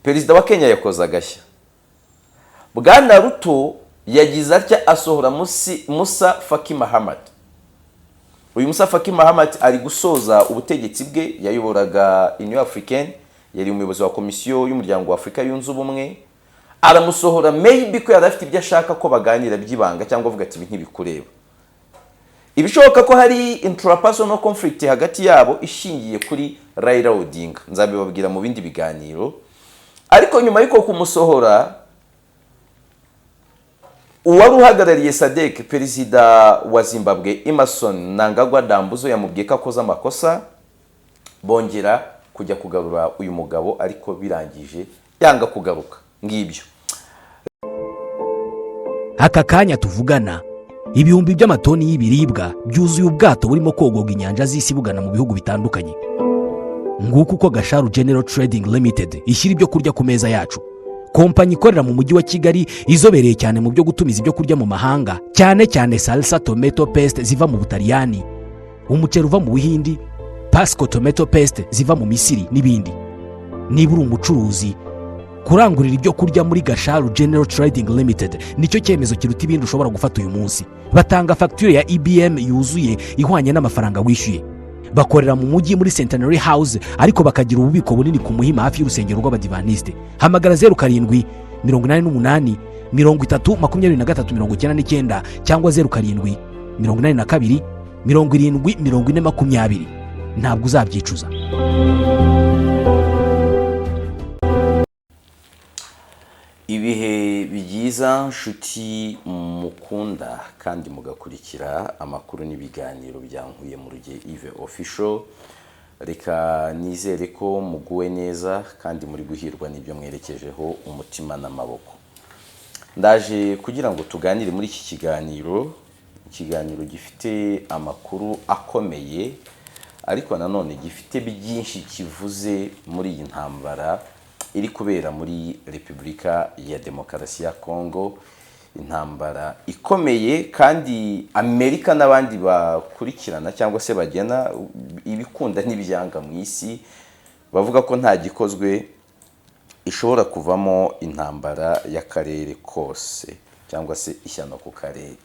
perezida wa Kenya yakoze agashya. Bwana Ruto yagize atya asohora Musa Faki Mahamat. Uyu Musa Faki Mahamat ari gusoza ubutegetsi bwe, yayoboraga Union Africaine, yari umuyobozi wa komisiyo y'umuryango wa Afrika yunze ubumwe. Aramusohora maybe ko yarafite ibyo ashaka ko baganira byibanga cyangwa avuga ati ntibikureba. Ibishoboka ko hari intrapersonal conflict hagati yabo ishingiye kuri Raila Odinga, nzabibabwira mu bindi biganiro. Ariko nyuma y'uko kumusohora, uwari uhagarariye SADC perezida wa Zimbabwe Emmerson Mnangagwa Dambuzo yamubwiye ko akoze amakosa, bongera kujya kugarura uyu mugabo ariko birangije yanga kugaruka. Ngibyo aka kanya tuvugana ibihumbi by'amatoni y'ibiribwa byuzuye ubwato burimo kogoga inyanja z'isi bugana mu bihugu bitandukanye. Nguko uko Gasharu General Trading Limited ishyira ibyo kurya ku meza yacu. Kompanyi ikorera mu mujyi wa Kigali izobereye cyane mu byo gutumiza ibyo kurya mu mahanga, cyane salsa tomato paste ziva mu Butaliyani, umuceri uva mu Buhindi, Pasco tomato paste ziva mu Misiri n'ibindi. Niba uri umucuruzi, kurangurira ibyo kurya muri Gasharu General Trading Limited nicyo cyemezo kiruta ibindi ushobora gufata uyu munsi. Batanga facture ya IBM yuzuye ihwanye n'amafaranga wishyuye. Bakorera mu mujyi muri Centenary House, ariko bakagira ububiko bunini ku Muhima hafi y'urusengero rw'Abadivaniste. Hamagara 07 88 30 23 cyangwa 07 82 70 40 ntabwo uzabyicuza. Ibihe byiza nshuti mukunda kandi mugakurikira amakuru n'ibiganiro byankuye mu ruge Yves Official. Reka nizere ko muguwe neza kandi muri guhirwa n'ibyo mwerekejeho umutima n'amaboko. Ndaje kugira ngo tuganire muri iki kiganiro gifite amakuru akomeye, ariko nanone gifite byinshi kivuze muri iyi ntambara iri kubera muri Repubulika ya Demokarasi ya Congo. Intambara ikomeye kandi Amerika n'abandi bakurikirana cyangwa se bagena ibikunda n'ibyanga mu isi bavuga ko nta gikozwe ishobora kuvamo intambara y'akarere kose cyangwa se ishyano ku karere.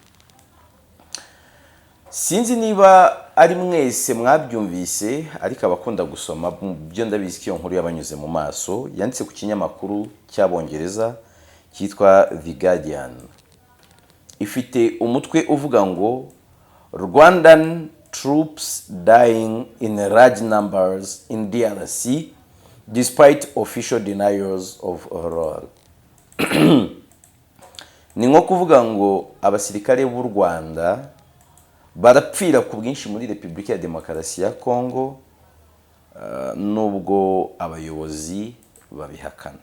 Sinzi niba ari mwese mwabyumvise, ariko abakunda gusoma byo ndabizi ko iyo nkuru yabanyuze mu maso. Yanditse ku kinyamakuru cy'Abongereza cyitwa The Guardian. Ifite umutwe uvuga ngo Rwandan troops dying in large numbers in DRC despite official denials of role. Ni nko kuvuga ngo abasirikare b'u Rwanda barapfira ku bwinshi muri Repubulika ya Demokarasi ya Congo, nubwo abayobozi babihakana.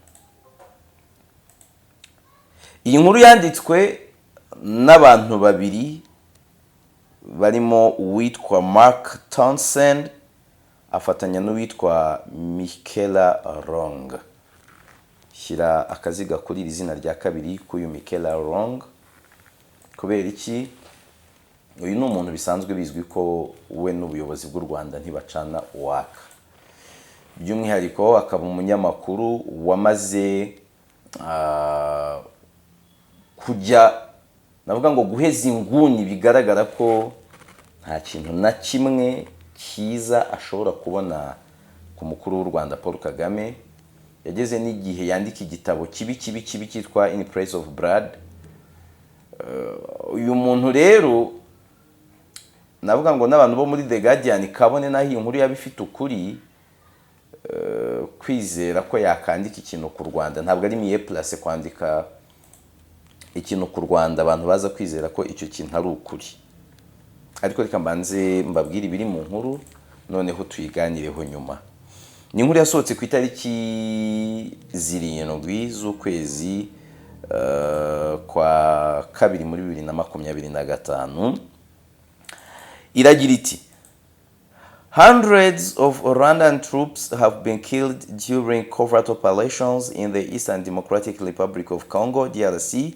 Iyi nkuru yanditswe n'abantu babiri barimo uwitwa Mark Townsend afatanya n'uwitwa Michaela Wrong. Shyira akaziga kuri iri zina rya kabiri k'uyu Michaela Wrong. Kubera iki? Uyu ni umuntu bisanzwe bizwi ko we n'ubuyobozi bw'u Rwanda ntibacana uwaka. By'umwihariko akaba umunyamakuru wamaze kujya navuga ngo guheza inguni, bigaragara ko nta kintu na kimwe cyiza ashobora kubona ku mukuru w'u Rwanda Paul Kagame. Yageze n'igihe yandika igitabo kibi cyitwa In Praise of Blood. Uyu muntu rero navuga ngo n'abantu bo muri The Guardian kabone naho iyi nkuru yabifite ukuri, kwizera ko yakandika ikintu ku Rwanda ntabwo ari miye place kwandika ikintu ku Rwanda abantu baza kwizera ko icyo kintu ari ukuri. Ariko reka mbanze mbabwire ibiri mu nkuru noneho tuyiganireho nyuma. Ni inkuru yasohotse ku itariki 7 z'ukwezi kwa kabiri muri 2025. Iragira iti: Hundreds of Rwandan troops have been killed during covert operations in the Eastern Democratic Republic of Congo, DRC,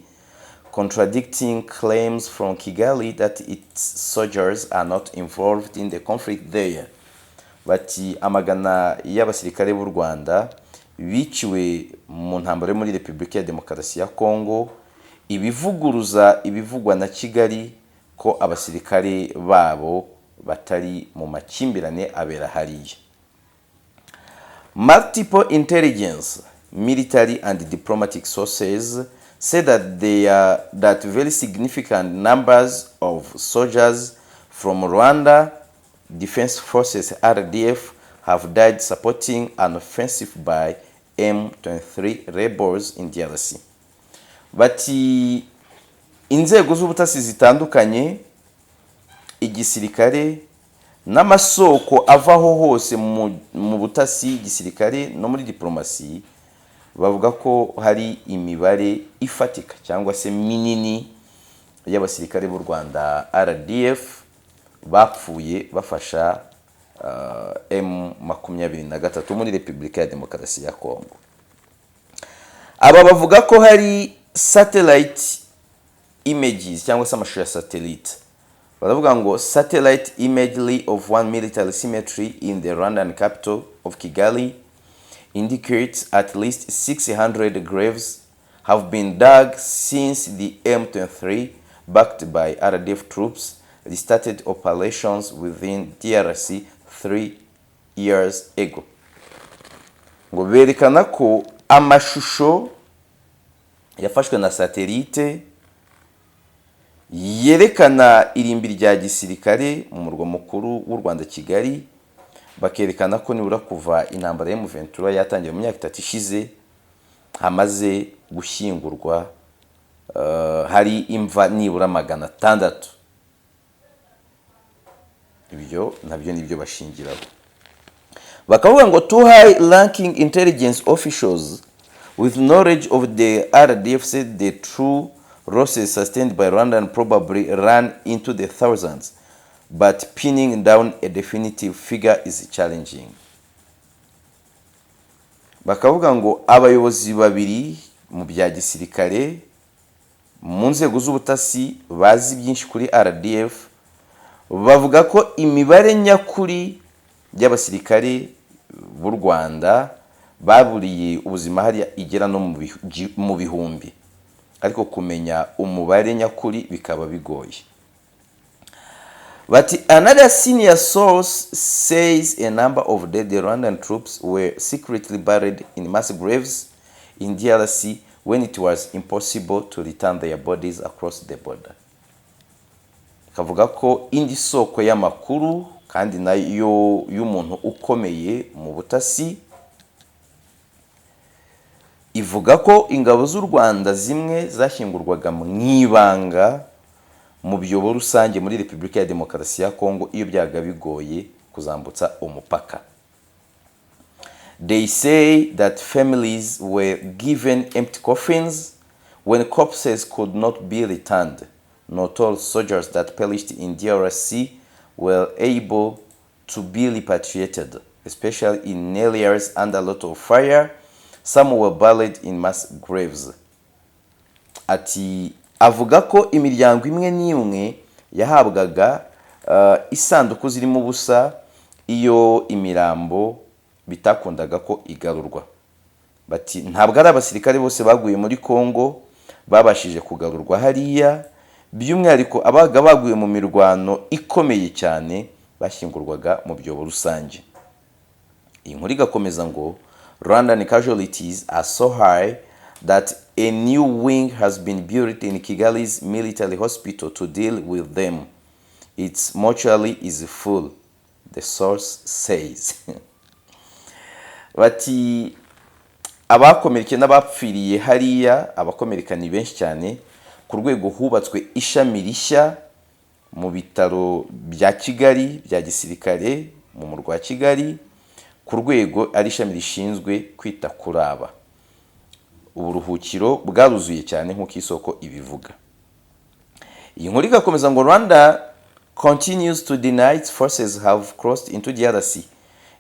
contradicting claims from Kigali that its soldiers are not involved in the conflict there. Bati amagana y'abasirikare b'u Rwanda biciwe mu ntambara muri Repubulika ya Demokarasi ya Congo ibivuguruza ibivugwa na Kigali ko abasirikare babo batari mu makimbirane abera hariya. Multiple intelligence, military and diplomatic sources say that very significant numbers of soldiers from Rwanda Defense Forces RDF have died supporting an offensive by M23 rebels in DRC. Bati inzego z'ubutasi zitandukanye, igisirikare n'amasoko avaho hose mu butasi, igisirikare no muri diplomasi, bavuga ko hari imibare ifatika cyangwa se minini y'abasirikare b'u Rwanda RDF bapfuye bafasha M23 muri Repubulika ya Demokarasi ya Congo. Aba bavuga ko hari satellite images cyangwa se amashusho ya satellite. Baravuga ngo satellite imagery of one military cemetery in the Rwandan capital of Kigali indicates at least 600 graves have been dug since the M23, backed by RDF troops, restarted operations within DRC 3 years ago. Ngo berekana ko amashusho yafashwe na satellite yerekana irimbi rya gisirikare mu murwa mukuru w'u Rwanda Kigali, bakerekana ko nibura kuva intambara ya M23 yatangiye mu myaka 3 ishize hamaze gushyingurwa hari imva nibura 600. Ibyo nabyo nibyo bashingiraho. Bakavuga ngo two high ranking intelligence officials with knowledge of the RDF said the true losses sustained by Rwanda probably ran into the thousands, but pinning down a definitive figure is challenging. Bakavuga ngo abayobozi babiri mu bya gisirikare mu nzego z'ubutasi bazi byinshi kuri RDF bavuga ko imibare nyakuri y'abasirikare b'u Rwanda baburiye ubuzima hari igera no mu bihumbi, ariko kumenya umubare nyakuri bikaba bigoye. But another senior source says a number of dead Rwandan troops were secretly buried in mass graves in DRC when it was impossible to return their bodies across the border. Kavuga ko indi soko y'amakuru kandi nayo y'umuntu ukomeye mu butasi ivuga ko ingabo z'u Rwanda zimwe zashyingurwaga mu ibanga mu byobo rusange muri Repubulika ya Demokarasi ya Congo iyo byaga bigoye kuzambutsa umupaka. They say that families were given empty coffins when corpses could not be returned. Not all soldiers that perished in DRC were able to be repatriated, especially in areas under a lot of fire. Some were buried in mass graves. Ati avuga ko imiryango imwe n'imwe yahabwaga isanduku zirimo ubusa iyo imirambo bitakundaga ko igarurwa. Bati ntabwo ari abasirikare bose baguye muri Congo babashije kugarurwa hariya, by'umwihariko abaga baguye mu mirwano ikomeye cyane bashyingurwaga mu byobo rusange. Iyi nkuru igakomeza ngo Rwandan casualties are so high that a new wing has been built in Kigali's military hospital to deal with them. Its mortuary is full, the source says. Bati abakomereke n'abapfiriye hariya, abakomereka ni benshi cyane, ku rwego hubatswe ishami rishya mu bitaro bya Kigali bya gisirikare mu murwa wa Kigali, ku rwego ari ishami rishinzwe kwita kuri aba. Uburuhukiro bwaruzuye cyane nk'uko isoko ibivuga. Iyi nkuru igakomeza ngo Rwanda continues to deny its forces have crossed into DRC.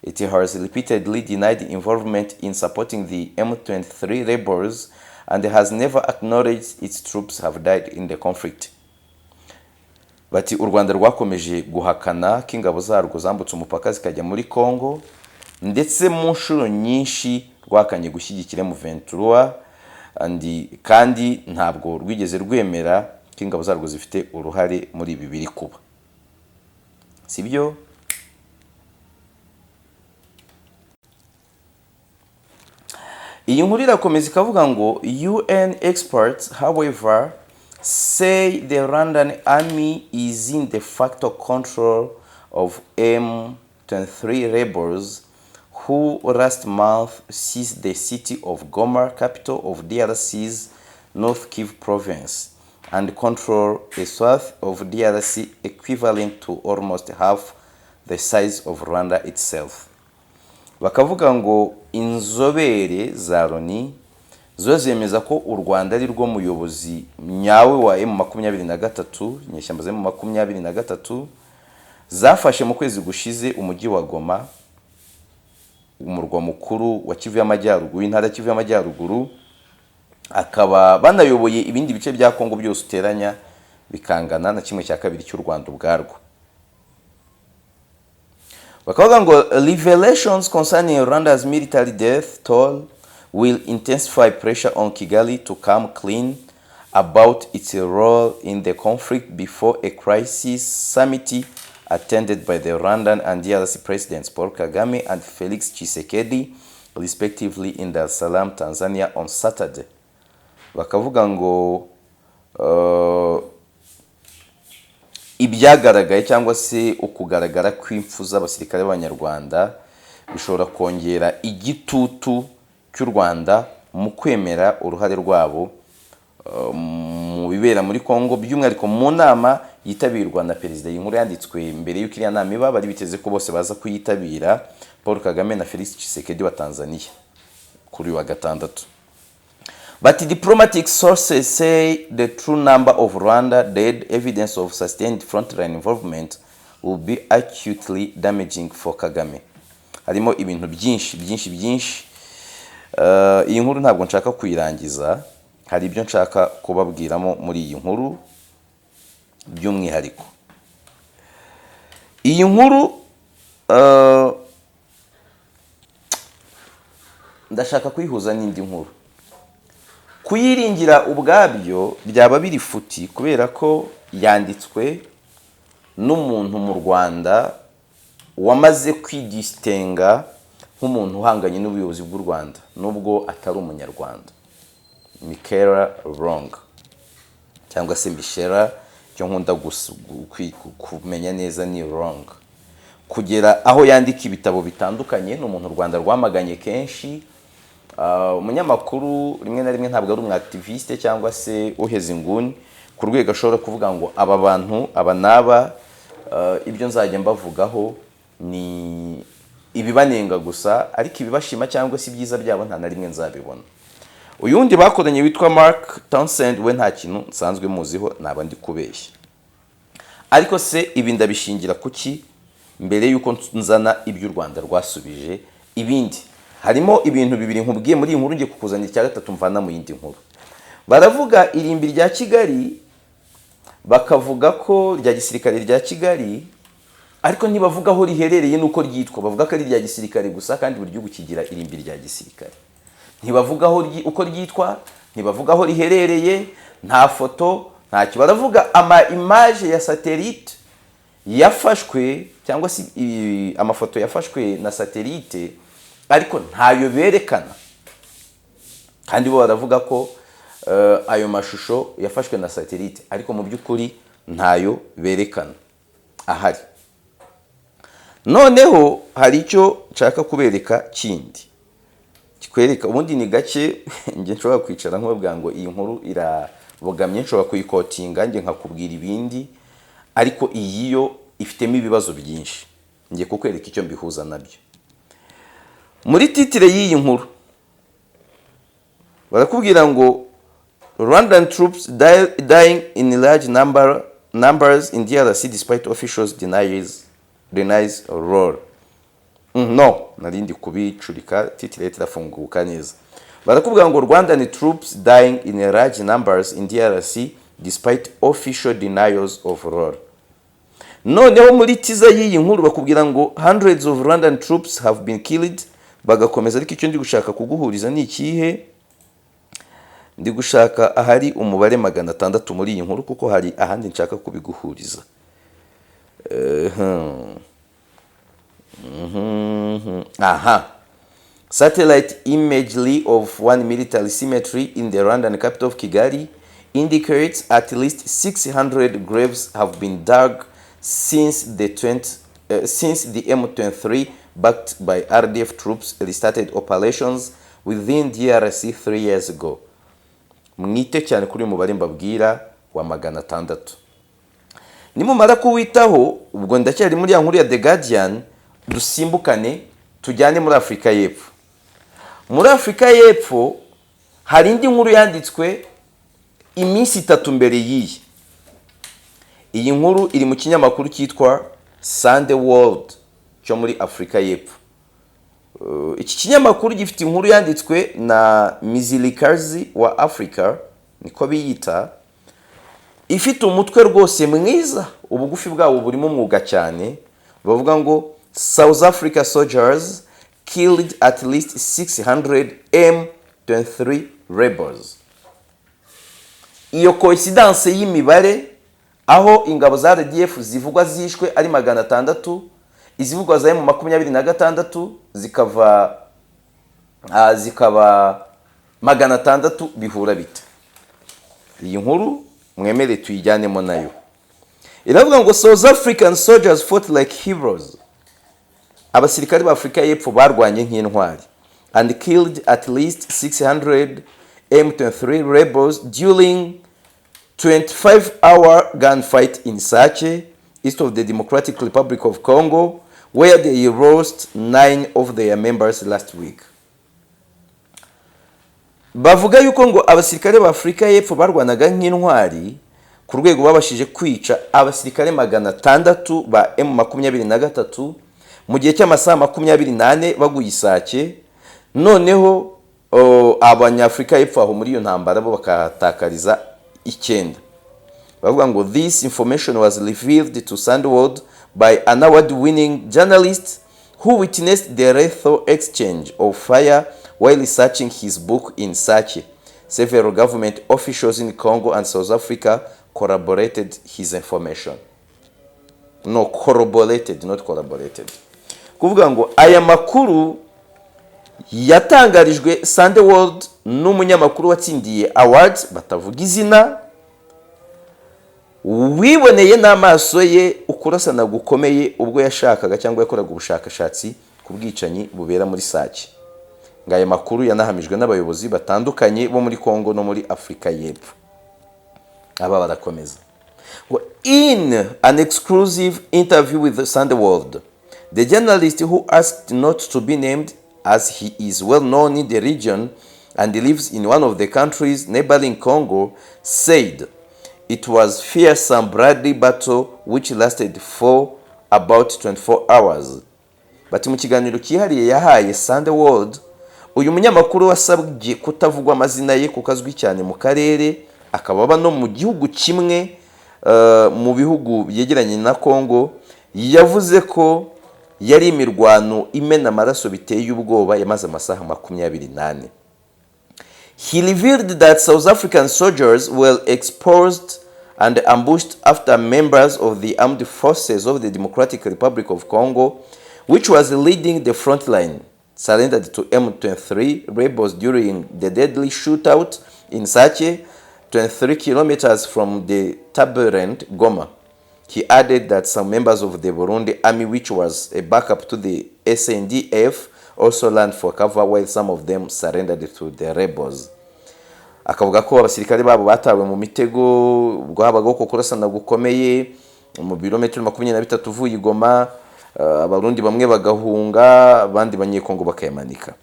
It has repeatedly denied involvement in supporting the M23 rebels and has never acknowledged its troops have died in the conflict. Bati u Rwanda rwakomeje guhakana k'ingabo zarwo zambutse umupaka zikajya muri Congo, ndetse mu nshuro nyinshi rwakanye gushyigikira M23 kandi ntabwo rwigeze rwemera ko ingabo zarwo zifite uruhare muri ibi biri kuba, sibyo? Iyi nkuru irakomeza ikavuga ngo UN experts however say the Rwandan army is in de facto control of M23 rebels who last month seized the city of Goma, capital of DRC's North Kivu province, and control a swath of DRC equivalent to almost half the size of Rwanda itself. Bakavuga ngo inzobere za Loni zo zemeza ko u Rwanda ari rwo muyobozi nyawe wa M23, inyeshyamba za M23 zafashe mu kwezi gushize umujyi wa Goma, umurwa mukuru wa Kivu y'Amajyaruguru, intara Kivu y'Amajyaruguru, akaba banayoboye ibindi bice bya Congo byose uteranya bikangana na 1/2 cy'u Rwanda ubwarwo. Bakavuga ngo revelations concerning Rwanda's military death toll will intensify pressure on Kigali to come clean about its role in the conflict before a crisis summit attended by the Rwandan and DRC presidents Paul Kagame and Felix Tshisekedi respectively in Dar es Salaam, Tanzania on Saturday. Bakavuga ngo ibyagaragaye cyangwa se ukugaragara kw'impfu z'abasirikare b'Abanyarwanda bishobora kongera igitutu cy'u Rwanda mu kwemera uruhare rwabo mu bibera muri Congo, by'umwihariko mu nama yitabirwa na perezida. Inkuru yanditswe mbere y'uko iriya nama iba, bari biteze ko bose baza kuyitabira, Paul Kagame na Felix Tshisekedi wa Tanzania kuri wa gatandatu. But diplomatic sources say the true number of Rwanda dead, evidence of sustained frontline involvement, will be acutely damaging for Kagame. Harimo ibintu byinshi. Iyi nkuru ntabwo nshaka kuyirangiza, hari ibyo nshaka kubabwiramo muri iyi nkuru by'umwihariko. Iyi nkuru ndashaka kuyihuza n'indi nkuru. Kuyiringira ubwabyo byaba biri futi kubera ko yanditswe n'umuntu mu Rwanda wamaze kwidistinga nk'umuntu uhanganye n'ubuyobozi bw'u Rwanda nubwo atari umunyarwanda, Michaela Wrong cyangwa se Michela, cyo nkunda kumenya neza ni Wrong, kugera aho yandika ibitabo bitandukanye. Ni umuntu u Rwanda rwamaganye kenshi, umunyamakuru rimwe na rimwe ntabwo ari umwactiviste cyangwa se uheze inguni ku rwego ashobora kuvuga ngo aba bantu aba naba ibyo nzajya mbavugaho ni ibibanenga gusa, ariko ibibashima cyangwa se ibyiza byabo nta na rimwe nzabibona. Uyu wundi bakoranye witwa Mark Townsend, we nta kintu nsanzwe muziho, naba ndi kubeshya. Ariko se ibi ndabishingira kuki mbere yuko nzana ibyo u Rwanda rwasubije ibindi? Harimo ibintu bibiri nkubwiye muri iyi nkuru, ngiye kukuzanira icya gatatu mvana mu yindi nkuru. Baravuga irimbi rya Kigali, bakavuga ko rya gisirikare rya Kigali, ariko ntibavuga aho riherereye nuko ryitwa. Bavuga ko ari rya gisirikare gusa, kandi buri gihugu kigira irimbi rya gisirikare. Ntibavuga aho uko ryitwa, ntibavuga aho riherereye, nta foto, nta cyo. Baravuga ama image ya satellite yafashwe cyangwa se amafoto yafashwe na satellite, ariko ntayo berekana. Kandi bo baravuga ko ayo mashusho yafashwe na satellite, ariko mu by'ukuri ntayo berekana ahari. Noneho hari icyo nshaka kubereka kindi kikwereka, ubundi ni gake nge nshobora kwicara nk'ubabwira ngo iyi nkuru irabogamye, nshobora kuyikotinga nge nkakubwira ibindi, ariko iyi yo ifitemo ibibazo byinshi. Ngiye kukwereka icyo mbihuza nabyo. Muri titire y'iyi nkuru barakubwira ngo Rwandan troops dying in large numbers in DRC despite officials denies role. No, narindi kubicurika, titire irafunguka neza. Barakubwira ngo Rwandan troops dying in large numbers in DRC despite official denials of role. Noneho muri tiza y'iyi nkuru bakubwira ngo hundreds of Rwandan troops have been killed, bagakomeza. Ariko icyo ndi gushaka kuguhuriza ni ikihe? Ndi gushaka ahari umubare 600 muri iyi nkuru, kuko hari ahandi nshaka kubiguhuriza. Aha. Satellite imagery of one military cemetery in the Rwandan capital of Kigali indicates at least 600 graves have been dug since the M23 backed by RDF troops restarted operations within DRC 3 years ago. Mwite cyane kuri mubare mbabwira wa 600. Nimumara kuwitaho, ubwo ndacyari muri ya nkuru ya The Guardian, dusimbukane tujyane muri Afrika y'Epfo. Muri Afrika y'Epfo hari indi nkuru yanditswe iminsi 3 mbere y'iyi. Iyi nkuru iri mu kinyamakuru cyitwa Sunday World cyo muri Afrika y'Epfo. Iki kinyamakuru gifite inkuru yanditswe na Mizilikazi wa Africa, niko biyita, ifite umutwe rwose mwiza, ubugufi bwawo burimo umwuga cyane. Bavuga ngo South Africa soldiers killed at least 600 M23 rebels. Iyo coincidence y'imibare, aho ingabo za RDF zivugwa zishwe ari 600, izivugwa za M26 zikaba 600, bihura bite? Iyi nkuru mwemere tuyijyanemo nayo. Iravuga ngo South African soldiers fought like heroes. Abasirikare ba Afrika y'Epfo barwanye nk'intwari and killed at least 600 M23 rebels during 25-hour gunfight in Sache, east of the Democratic Republic of Congo, where they lost 9 of their members last week. Bavuga yuko ngo abasirikare ba Afrika y'Epfo barwanaga nk'intwari ku rwego babashije kwica abasirikare 600 ba M23 mu gihe cy'amasaha 28 baguye Sache. Noneho abanyafrika y'Epfo aho muri iyo ntambara bo bakatakariza 9. Bavuga ngo this information was revealed to Sandworld by an award-winning journalist who witnessed the lethal exchange of fire while researching his book in Sache. Several government officials in Congo and South Africa corroborated his information. No, corroborated, not collaborated. Kuvuga ngo aya makuru yatangarijwe Sunday World n'umunyamakuru watsindiye awards batavuga izina, wiboneye n'amaso ye ukurasana gukomeye ubwo yashakaga cyangwa yakoraga ubushakashatsi ku bwicanyi bubera muri Sache. Ngaya makuru yanahamijwe n'abayobozi batandukanye bo muri Congo no muri Afrika y'Epfo. Aba barakomeza. In an exclusive interview with the Sunday World, the journalist, who asked not to be named as he is well known in the region and lives in one of the countries neighboring Congo, said it was fearsome bloody battle which lasted for about 24 hours. But mu kiganiro kihariye yahaye Sunday World, uyu munyamakuru wasabwe kutavugwa amazina ye kukazwi cyane mu karere, akaba no mu gihugu kimwe mu bihugu byegeranye na Congo, yavuze ko yari imirwano imena amaraso biteye ubwoba yamaze amasaha 28. He revealed that South African soldiers were exposed and ambushed after members of the armed forces of the Democratic Republic of Congo, which was leading the front line, surrendered to M23 rebels during the deadly shootout in Sache, 23 kilometers from the turbulent Goma. He added that some members of the Burundi army, which was a backup to the SNDF, also ran for cover while some of them surrendered to the rebels. Akavuga ko abasirikare babo batawe mu mitego ubwo habaga ko kurasana gukomeye mu birometero 23 uvuye Goma, abarundi bamwe bagahunga abandi banyekongo bakayamanika.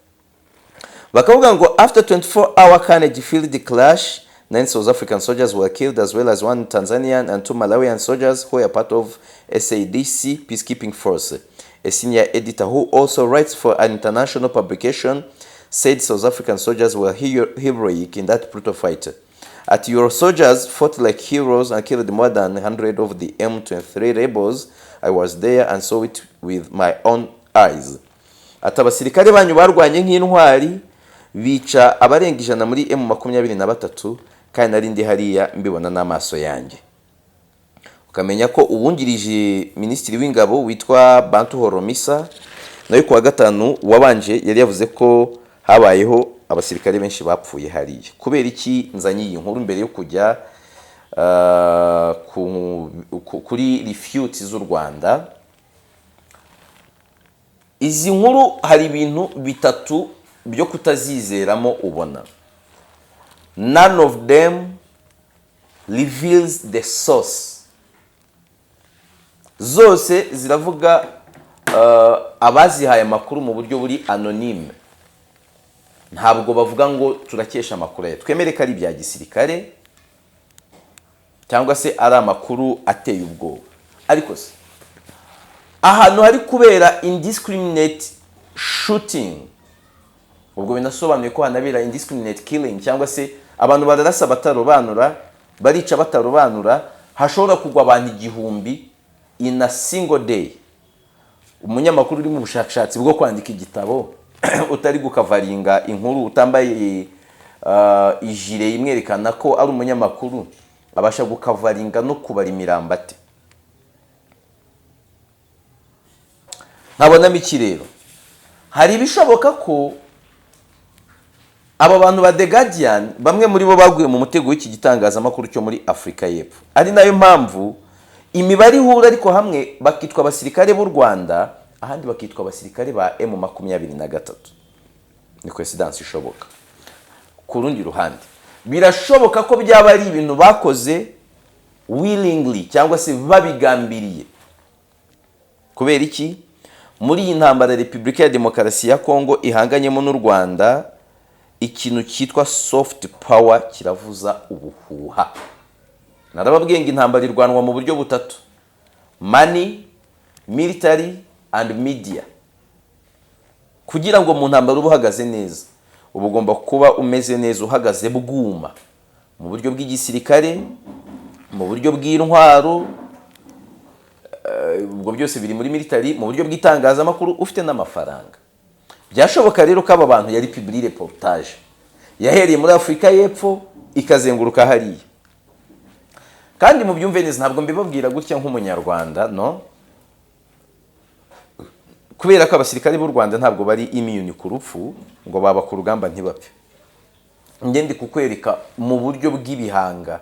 Bakavuga ngo after 24-hour carnage-filled clash, 9 South African soldiers were killed, as well as 1 Tanzanian and 2 Malawian soldiers who were part of SADC peacekeeping force. A senior editor who also writes for an international publication said South African soldiers were heroic in that brutal fight. At your soldiers fought like heroes and killed more than 100 of the M23 rebels. I was there and saw it with my own eyes. ati abasirikare banyu barwanye nk'intwari bica abarenga 100 muri M23 kandi nari ndi hariya mbibona n'amaso yanjye. Ukamenya ko uwungirije minisitiri w'ingabo witwa Basohowe nayo kuwa gatanu wabanje yari yavuze ko habayeho abasirikare benshi bapfuye hariya. Kubera iki nzanye iyi nkuru mbere yo kujya kuri refute z'u Rwanda? Izi nkuru hari ibintu bitatu byo kutazizeramo ubona. None of them reveals the source. Zose ziravuga abazihaye amakuru mu buryo buri anonyme. Ntabwo bavuga ngo turakesha amakuru ye. Twemere ko ari ibya gisirikare cyangwa se ari amakuru ateye ubwoba. Ariko se ahantu hari kubera indiscriminate shooting, ubwo binasobanuye ko hanabera indiscriminate killing cyangwa se abantu bararasa batarobanura, barica batarobanura, hashobora kugwa abantu 1000 in a single day. Umunyamakuru uri mu bushakashatsi bwo kwandika igitabo utari gukavaringa inkuru, utambaye ijire imwerekana ko ari umunyamakuru, abasha gukavaringa no kubara imirambate. Nkabonamo iki rero? Hari bishoboka ko aba bantu ba The Guardian bamwe muri bo baguye mu mutego w'iki gitangazamakuru cyo muri Afrika y'Epfo. Ari nayo mpamvu imibare ihura, ariko hamwe bakitwa abasirikare b'u Rwanda, ahandi bakitwa abasirikare ba M23. Ni coincidence ishoboka. Ku rundi ruhande birashoboka ko byaba ari ibintu bakoze willingly cyangwa se babigambiriye. Kubera iki? Muri iyi ntambara Repubulika ya Demokarasi ya Congo ihanganyemo n'u Rwanda, ikintu cyitwa soft power kiravuza ubuhuha. Narababwiye ngo intambara irwanwa mu buryo butatu: money, military and media. Kugira ngo mu ntambara ube uhagaze neza, uba ugomba kuba umeze neza, uhagaze bwuma mu buryo bw'igisirikare, mu buryo bw'intwaro, ubwo byose biri muri military, mu buryo bw'itangazamakuru, ufite n'amafaranga. Byashoboka rero ko aba bantu yari public reportage yahereye muri Afrika y'Epfo ikazenguruka hariya. Kandi mu byumve neza, ntabwo mbibabwira gutya nk'umunyarwanda, no, kubera ko abasirikare b'u Rwanda ntabwo bari immune ku rupfu ngo baba ku rugamba ntibapfe. Ngende kukwereka mu buryo bw'ibihanga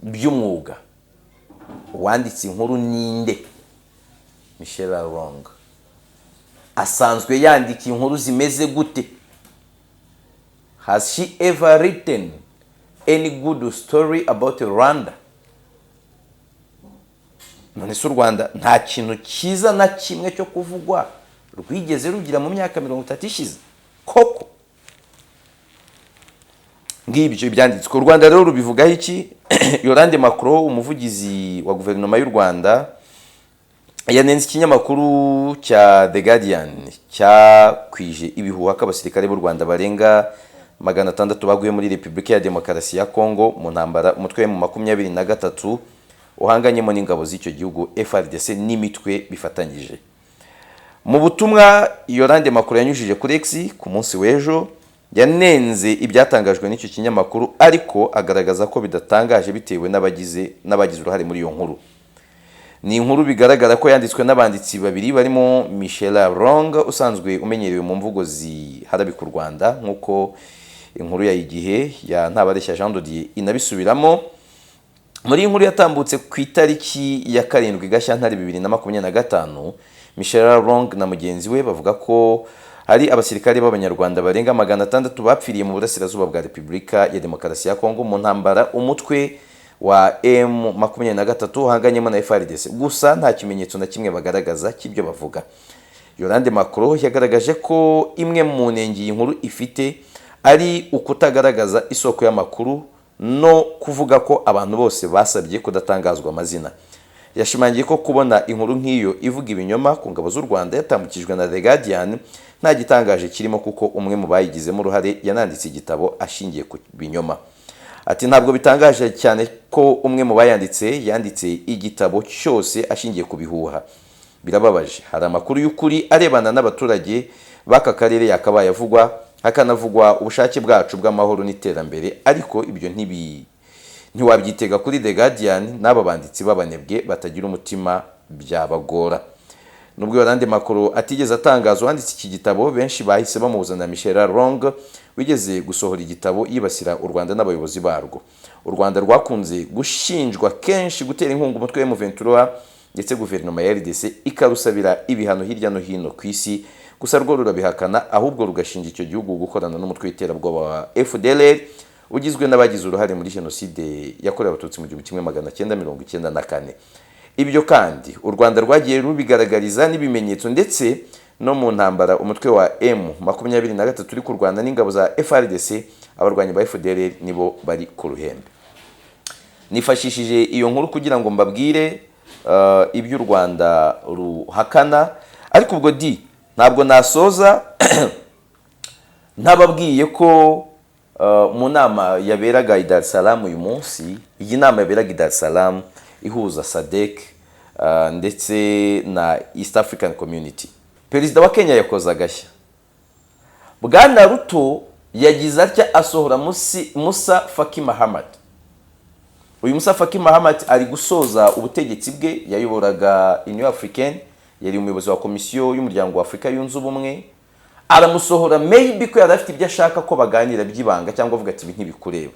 by'umwuga. Uwanditse inkuru ninde? Michel Wrong. Asanzwe yandika inkuru zimeze gute? Has she ever written any good story about Rwanda? None se u Rwanda nta kintu cyiza na kimwe cyo kuvugwa rwigeze rugira mu myaka 30 ishize koko? Ngibyo byanditswe. U Rwanda rero rubivugaho iki? Yorande MAKURU, umuvugizi wa guverinoma y'u Rwanda, yanenze ikinyamakuru cya The Guardian cyakwije ibihuha ko abasirikare b'u Rwanda barenga 600 baguye muri Repubulika ya Demokarasi ya Congo mu ntambara umutwe mu 23 uhanganyemo n'ingabo z'icyo gihugu FARDC n'imitwe bifatanyije. Mu butumwa Yorande MAKURU yanyujije kuri X ku munsi w'ejo, yanenze ibyatangajwe n'icyo kinyamakuru, ariko agaragaza ko bidatangaje bitewe n'abagize uruhare muri iyo nkuru. Ni inkuru bigaragara ko yanditswe n'abanditsi babiri barimo Michel Wrong usanzwe umenyerewe mu mvugo ziharabika u Rwanda, nk'uko inkuru ya Igihe ya Ntabareshya Jean Dodier inabisubiramo. Muri inkuru yatambutse ku itariki ya 7 Gashyantare 2025, Michel Wrong na mugenzi we bavuga ko hari abasirikare b'abanyarwanda barenga 600 bapfiriye mu burasirazuba bwa Repubulika ya Demokarasi ya Congo mu ntambara umutwe wa M23 uhanganyemo na FARDC. Gusa nta kimenyetso na kimwe bagaragaza cy'ibyo bavuga. Yorande MAKURU yagaragaje ko imwe mu nengi inkuru ifite ari ukutagaragaza isoko y'amakuru no kuvuga ko abantu bose basabye kudatangazwa amazina. Yashimangiye ko kubona inkuru nk'iyo ivuga ibinyoma ku ngabo z'u Rwanda yatambukijwe na The Guardian nta gitangaje kirimo, kuko umwe mu bayigizemo uruhare yananditse igitabo ashingiye ku binyoma. Ati ntabwo bitangaje cyane ko umwe mu yanditse igitabo cyose ashingiye ku bihuha. Birababaje. Hari amakuru y'ukuri arebana n'abaturage baka karere yakabaye avugwa, hakanavugwa ubushake bwacu bw'amahoro n'iterambere, ariko ibyo ntiwabyitega kuri The Guardian n'aba banditsi b'abanebwe batagira umutima byabagora. Nubwo Yolande Makuru atigeze atangaza uwanditse iki gitabo, benshi bahise bamuzana Michel Long wigeze gusohora igitabo yibasira u Rwanda n'abayobozi barwo. U Rwanda rwakunze gushinjwa kenshi gutera inkunga umutwe wa M23 ndetse guverinoma ya RDC ikarusabira ibihano hirya no hino ku isi, gusa rwo rurabihakana, ahubwo rugashinja icyo gihugu gukorana n'umutwe w'iterabwoba wa FDLR ugizwe n'abagize uruhare muri jenoside yakorewe abatutsi mu 1994. Ibyo kandi u Rwanda rwagiye rubigaragariza n'ibimenyetso ndetse no mu ntambara umutwe wa M23 uri kurwana n'ingabo za FRDC, abarwanyi ba FDLR nibo bari ku ruhembe. Nifashishije iyo nkuru kugira ngo mbabwire ibyo u Rwanda ruhakana, ariko ubwo ntabwo nasoza ntababwiye ko mu nama yaberaga i Dar es Salaam uyu munsi, iyi nama yaberaga i Dar es Salaam ihuza SADC ndetse na East African Community, perezida wa Kenya yakoze agashya. Bwana Ruto yagize atya asohora Musa Faki Mahamat. Uyu Musa Faki Mahamat ari gusoza ubutegetsi bwe, yayoboraga Union Africaine, yari umuyobozi wa komisiyo y'umuryango wa Afrika yunze ubumwe. Aramusohora maybe ko yarafite ibyo ashaka ko baganira byibanga, cyangwa avuga ati ntibikureba.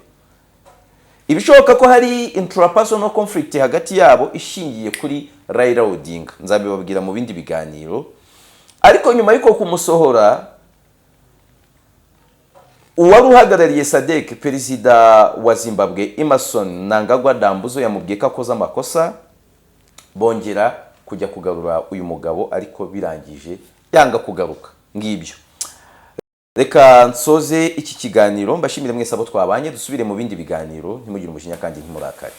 Ibishoboka ko hari intrapersonal conflict hagati yabo ishingiye kuri Raila Odinga, nzabibabwira mu bindi biganiro. Ariko nyuma y'uko kumusohora, uwari uhagarariye SADC perezida wa Zimbabwe Emmerson Mnangagwa Dambuzo yamubwiye ko akoze amakosa, bongera kujya kugarura uyu mugabo, ariko birangije yanga kugaruka. Ngibyo, reka nsoze iki kiganiro, mbashimire mwese abo twabanye, dusubire mu bindi biganiro, ntimugire umujinya kandi ntimurakare.